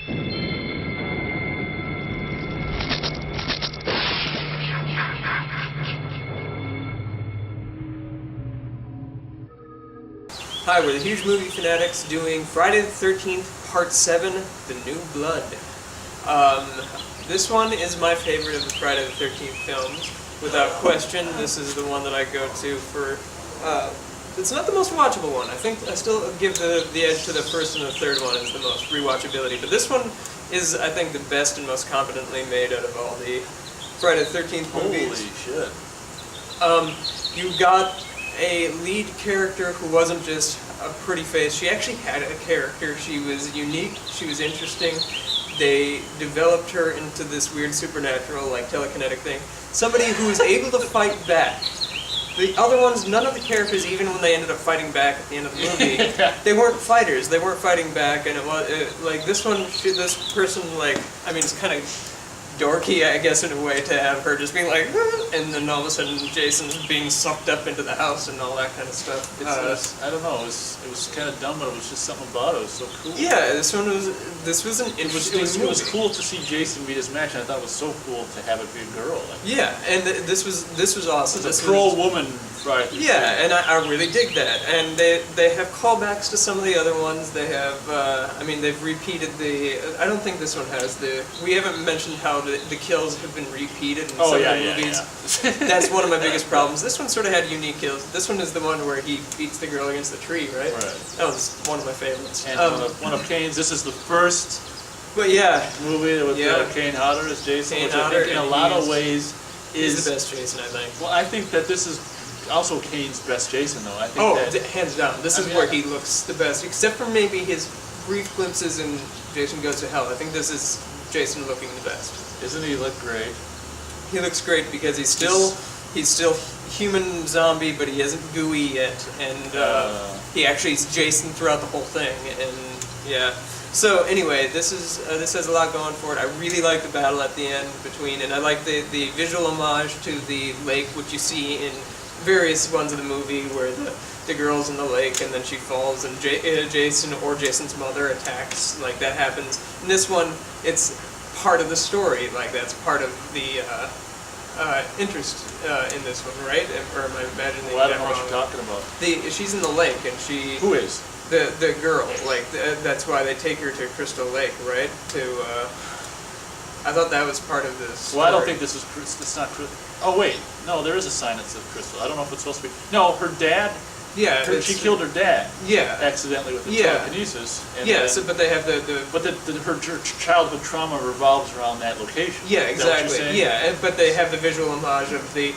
Hi, we're the Huge Movie Fanatics doing Friday the 13th, Part 7, The New Blood. This one is my favorite of the Friday the 13th films. Without question, this is the one that I go to for... it's not the most watchable one. I think I still give the edge to the first and the third one as the most rewatchability. But this one is, I think, the best and most competently made out of all the Friday the 13th movies. Holy shit. You got a lead character who wasn't just a pretty face. She actually had a character. She was unique. She was interesting. They developed her into this weird supernatural, like, telekinetic thing. Somebody who was able to fight back. The other ones, none of the characters, even when they ended up fighting back at the end of the movie, they weren't fighters. They weren't fighting back, and it was like this one. This person, like, I mean, it's kind of dorky, I guess, in a way, to have her just being like, and then all of a sudden Jason's being sucked up into the house and all that kind of stuff. I don't know. It was kind of dumb, but it was just something about it. It was so cool. Yeah, this was an interesting movie. It was cool to see Jason meet his match, and I thought it was so cool to have it be a girl. Like, yeah, and this was awesome. It's a pro-woman Friday. Yeah, and I really dig that. And they have callbacks to some of the other ones. They have, I mean, they've repeated I don't think this one has we haven't mentioned how the kills have been repeated in some of the movies. Yeah. That's one of my biggest problems. This one sort of had unique kills. This one is the one where he beats the girl against the tree, right? Right. That was one of my favorites. And one of Kane's. This is the first movie with Kane Hodder as Jason, Kane which Hodder, I think in a lot of ways is the best Jason, I think. Well, I think that this is also Kane's best Jason, though. I think hands down. This is where he looks the best, except for maybe his brief glimpses in Jason Goes to Hell. I think this is Jason looking the best. Doesn't he look great? He looks great because he's still human zombie, but he isn't gooey yet, and he actually is Jason throughout the whole thing. And yeah. So anyway, this has a lot going for it. I really like the battle at the end between, and I like the visual homage to the lake, which you see in various ones of the movie, where the girl's in the lake and then she falls and Jason or Jason's mother attacks. Like, that happens. In this one, it's part of the story. Like, that's part of the interest in this one, right? Or am I imagining I don't that know wrong? what you're talking about. She's in the lake and she... Who is? The girl. Like, that's why they take her to Crystal Lake, right? I thought that was part of this. Well, I don't think this is. It's not. Oh wait, no, there is a sign that says Crystal. I don't know if it's supposed to be. No, her dad. Yeah, she killed her dad. Yeah. Accidentally with the telekinesis. And but they have But her childhood trauma revolves around that location. Yeah, exactly. Yeah, but they have the visual homage of the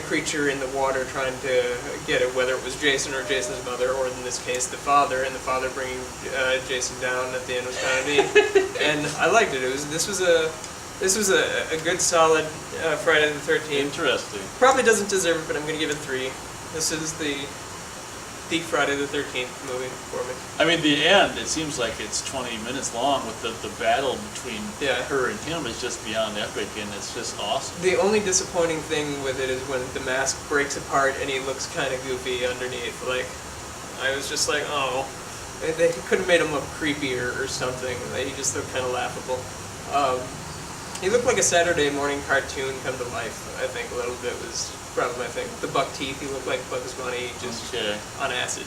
creature in the water trying to get it, whether it was Jason or Jason's mother, or in this case the father, and the father bringing Jason down at the end was kind of neat. And I liked it. This was a good solid Friday the 13th. Interesting. Probably doesn't deserve it, but I'm going to give it 3. This is the Friday the 13th movie for me. I mean, the end, it seems like it's 20 minutes long with the battle between her and him is just beyond epic, and it's just awesome. The only disappointing thing with it is when the mask breaks apart and he looks kind of goofy underneath. Like, I was just like, oh, they could have made him look creepier or something. He just looked kind of laughable. He looked like a Saturday morning cartoon come to life, I think, a little bit was probably my thing. The buck teeth, he looked like Bugs Bunny, just on acid.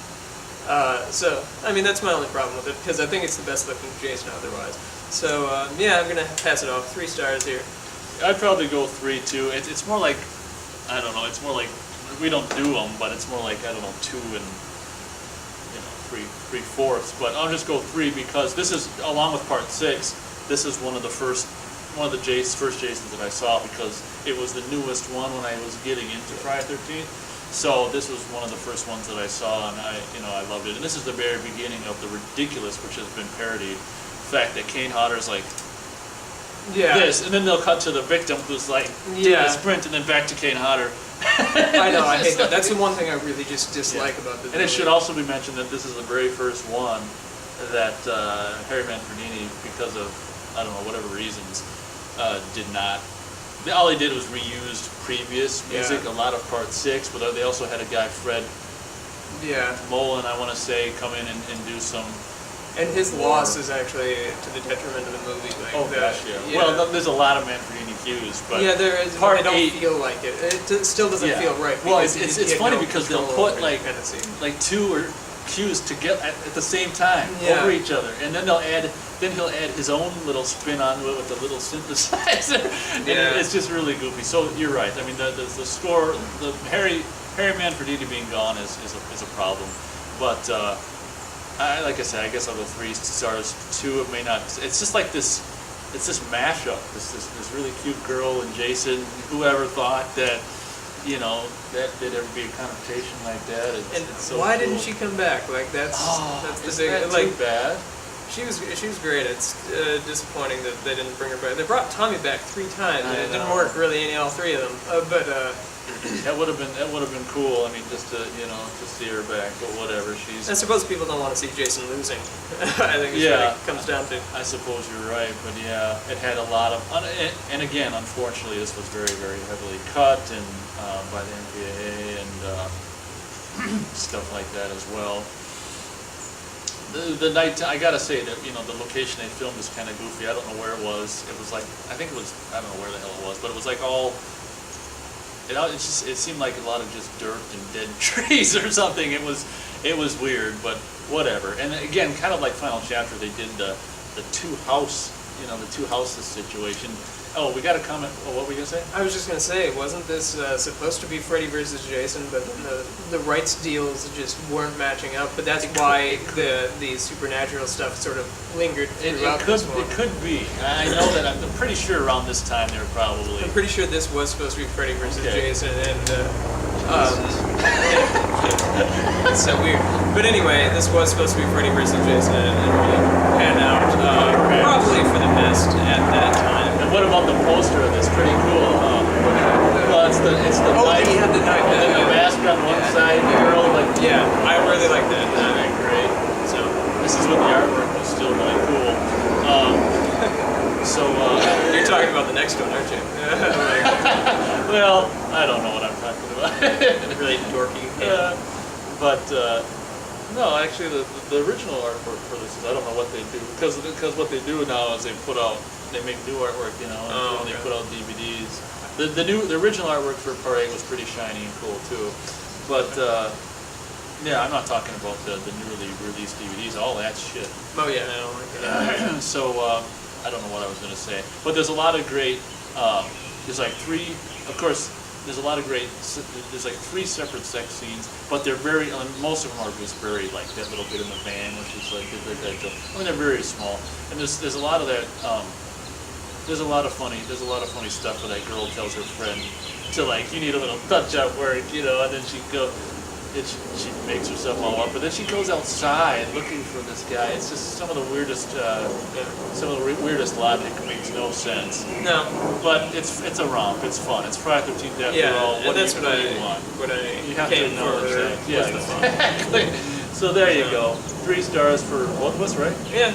So, I mean, that's my only problem with it, because I think it's the best looking Jason otherwise. So, yeah, I'm going to pass it off. 3 stars here. I'd probably go 3, too. It's more like, I don't know, it's more like, we don't do them, but it's more like, I don't know, 2 and, 3/4. But I'll just go 3 because this is, along with Part 6, this is one of the first Jasons that I saw, because it was the newest one when I was getting into Friday the 13th. So this was one of the first ones that I saw, and I loved it. And this is the very beginning of the ridiculous, which has been parodied. The fact that Kane Hodder's like this, and then they'll cut to the victim who's like doing a sprint, and then back to Kane Hodder. I know, I hate that. That's the one thing I really just dislike about this movie. And it should also be mentioned that this is the very first one that Harry Manfredini, because of, I don't know, whatever reasons, did not. All he did was reused previous music, a lot of Part 6, but they also had a guy, Fred Mullen, I want to say, come in and do some And his loss is actually to the detriment of the movie. Like Oh gosh, yeah. Well, there's a lot of Manfredini cues, but yeah, there is. part They don't 8 feel like it. It still doesn't Yeah. feel right. Well, because it's he had funny no because they'll control put over like fantasy. 2 or cues together at the same time Yeah. over each other, and then he'll add his own little spin onto it with a little synthesizer, and Yeah. it's just really goofy. So you're right. I mean, the score, the Harry Manfredini being gone is a problem, but like I said, I guess I'll go 3 stars. 2 it may not. It's just like this. It's this mashup. This really cute girl and Jason. Whoever thought that, you know, that there'd ever be a connotation like that? And it's so why cool. didn't she come back? Like that's the Isn't big that like. too bad? She was great. It's disappointing that they didn't bring her back. They brought Tommy back 3 times, and it didn't work really any all 3 of them. But That would have been cool. I mean, just to see her back, but whatever. I suppose people don't want to see Jason losing. I think it's what it comes down to. I suppose you're right, but yeah, it had a lot of, and again, unfortunately, this was very, very heavily cut and by the MPAA and stuff like that as well. The night, I gotta say that, you know, the location they filmed is kind of goofy. I don't know where it was. It was like, I think it was, I don't know where the hell it was, but it was like all, it seemed like a lot of just dirt and dead trees or something. It was weird, but whatever. And again, kind of like Final Chapter, they did the two houses situation. Oh, we got a comment. Oh, what were you gonna say? I was just gonna say, wasn't this supposed to be Freddy versus Jason, but then the rights deals just weren't matching up. But that's why the supernatural stuff sort of lingered throughout this one. It could be. I know that I'm pretty sure around this time they were probably. I'm pretty sure this was supposed to be Freddy versus Jason, and it's so weird. But anyway, this was supposed to be Freddy versus Jason, and it really panned out probably for the best at that time. And what about the poster of this? Pretty cool. Well, it's the knife. He had the knife. And then the mask on one side, the girl like. Yeah, I really like that. Great. So this is when the artwork was still really cool. You're talking about the next one, aren't you? Well, I don't know what I'm talking about. Really dorky. But no, actually, the original artwork for this is, I don't know what they do, because what they do now is they make new artwork, you know, and they put out DVDs. The original artwork for Part 8 was pretty shiny and cool too, but yeah, I'm not talking about the newly released DVDs. All that shit. Oh yeah, I don't like that. So I don't know what I was going to say, but there's a lot of great. There's like 3, of course. There's a lot of great. There's like 3 separate sex scenes, but they're very. Most of them are just very like that little bit in the van, which is like I mean, they're very small, and there's a lot of that. There's a lot of funny stuff where that girl tells her friend to like, you need a little touch-up work, you know, and then she makes herself all up, but then she goes outside looking for this guy. It's just some of the weirdest logic makes no sense. No, but it's a romp. It's fun. It's Friday 13th after all. and that's what I want. You have to came acknowledge for. that. Yeah, exactly. So there you go. 3 stars for what was right? Yeah.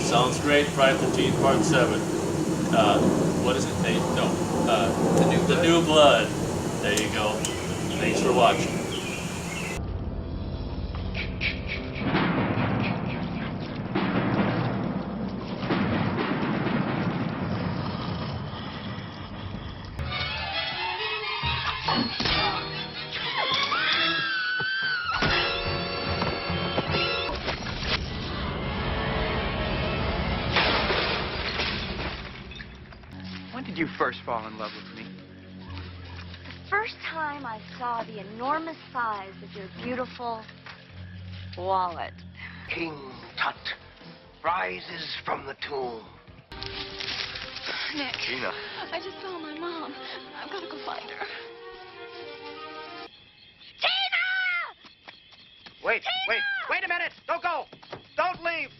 Sounds great. Friday 13th, Part 7. What is it? The New Blood. There you go. Thanks for watching. When did you first fall in love with me? The first time I saw the enormous size of your beautiful wallet. King Tut rises from the tomb. Nick, Gina. I just saw my mom. I've got to go find her. Wait a minute! Don't go! Don't leave!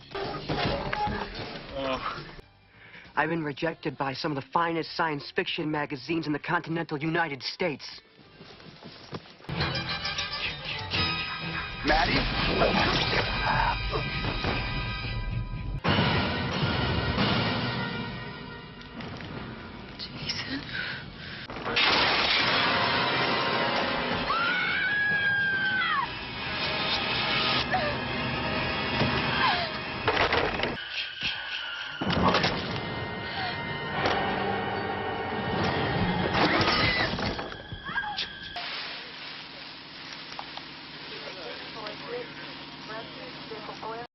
I've been rejected by some of the finest science fiction magazines in the continental United States. Maddie?